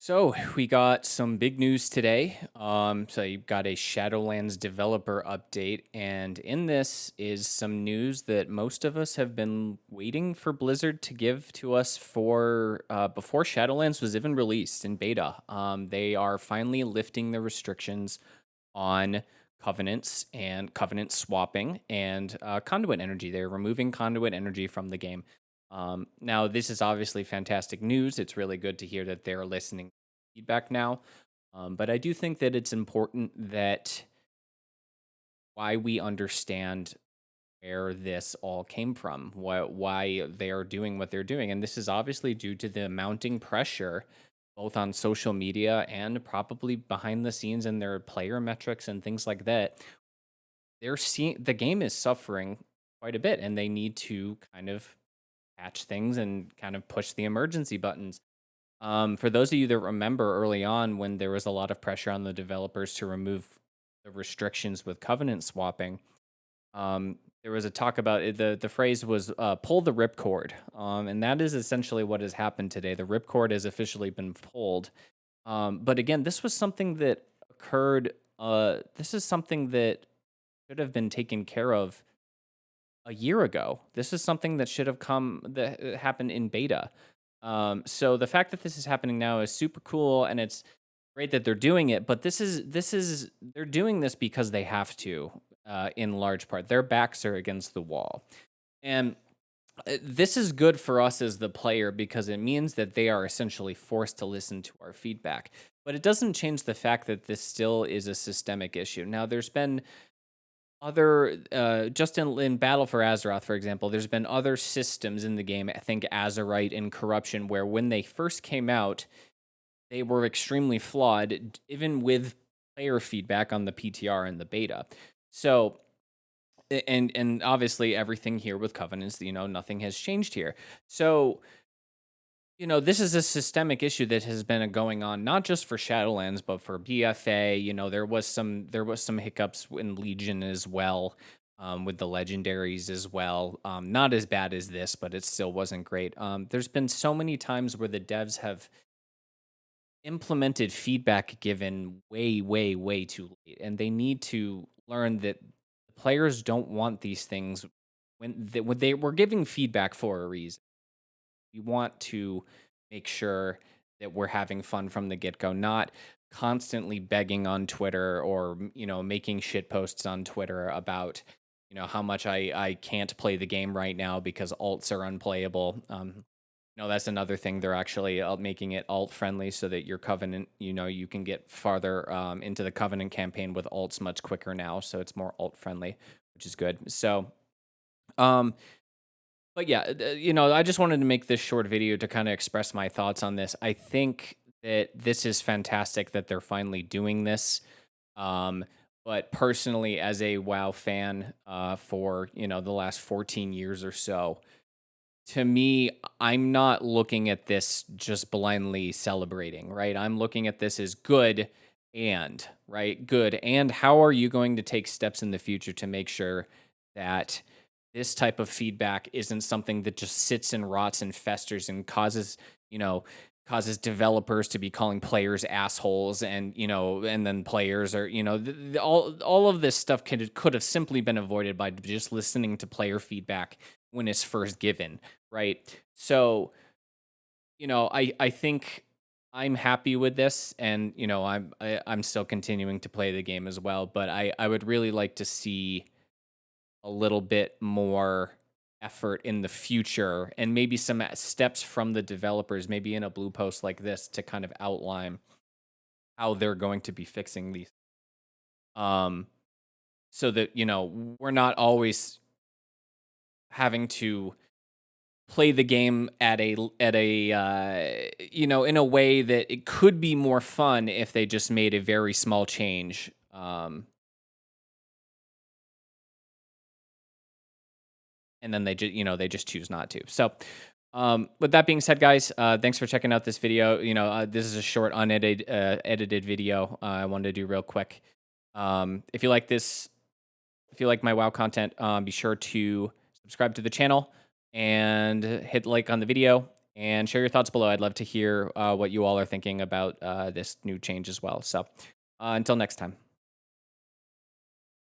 So we got some big news today. So you got a Shadowlands developer update, and in this is some news that most of us have been waiting for Blizzard to give to us for before Shadowlands was even released in beta. They are finally lifting the restrictions on covenants and covenant swapping and conduit energy. They're removing conduit energy from the game. Now, this is obviously fantastic news. It's really good to hear that they're listening to feedback now. But I do think that it's important that why we understand where this all came from, why they are doing what they're doing. And this is obviously due to the mounting pressure both on social media and probably behind the scenes in their player metrics and things like that. They're seeing the game is suffering quite a bit and they need to kind of patch things and kind of push the emergency buttons. For those of you that remember early on when there was a lot of pressure on the developers to remove the restrictions with covenant swapping, there was a talk about it, the phrase was pull the ripcord, and that is essentially what has happened today. The ripcord has officially been pulled. But again, this was something that occurred. This is something that should have been taken care of a year ago. This is something that should have come that happened in beta. So the fact that this is happening now is super cool, and it's great that they're doing it. But this is they're doing this because they have to, in large part. Their backs are against the wall, and this is good for us as the player because it means that they are essentially forced to listen to our feedback. But it doesn't change the fact that this still is a systemic issue. Now, there's been other just in Battle for Azeroth, for example, there's been other systems in the game, I think Azerite and Corruption, where when they first came out, they were extremely flawed, even with player feedback on the PTR and the beta. So and obviously everything here with Covenants, nothing has changed here. So this is a systemic issue that has been going on not just for Shadowlands, but for BFA. There was some hiccups in Legion as well, with the legendaries as well. Not as bad as this, but it still wasn't great. There's been so many times where the devs have implemented feedback given way, way, way too late, and they need to learn that the players don't want these things when they were giving feedback for a reason. We want to make sure that we're having fun from the get go, not constantly begging on Twitter or making shit posts on Twitter about how much I can't play the game right now because alts are unplayable. That's another thing. They're actually making it alt friendly so that your covenant, you can get farther into the covenant campaign with alts much quicker now. So it's more alt friendly, which is good. So, um, but yeah, I just wanted to make this short video to kind of express my thoughts on this. I think that this is fantastic that they're finally doing this. Um, but personally, as a WoW fan, for the last 14 years or so, to me, I'm not looking at this just blindly celebrating, right? I'm looking at this as good and, right? Good. And how are you going to take steps in the future to make sure that this type of feedback isn't something that just sits and rots and festers and causes developers to be calling players assholes and and then players are all of this stuff could have simply been avoided by just listening to player feedback when it's first given, right? So, I think I'm happy with this, and I'm still continuing to play the game as well. But I would really like to see a little bit more effort in the future, and maybe some steps from the developers, maybe in a blue post like this, to kind of outline how they're going to be fixing these, um, so that we're not always having to play the game in a way that it could be more fun if they just made a very small change, and then they just choose not to. So, with that being said, guys, thanks for checking out this video. This is a short unedited edited video, I wanted to do real quick. If you like this, if you like my WoW content, be sure to subscribe to the channel and hit like on the video. and share your thoughts below. I'd love to hear what you all are thinking about this new change as well. So until next time.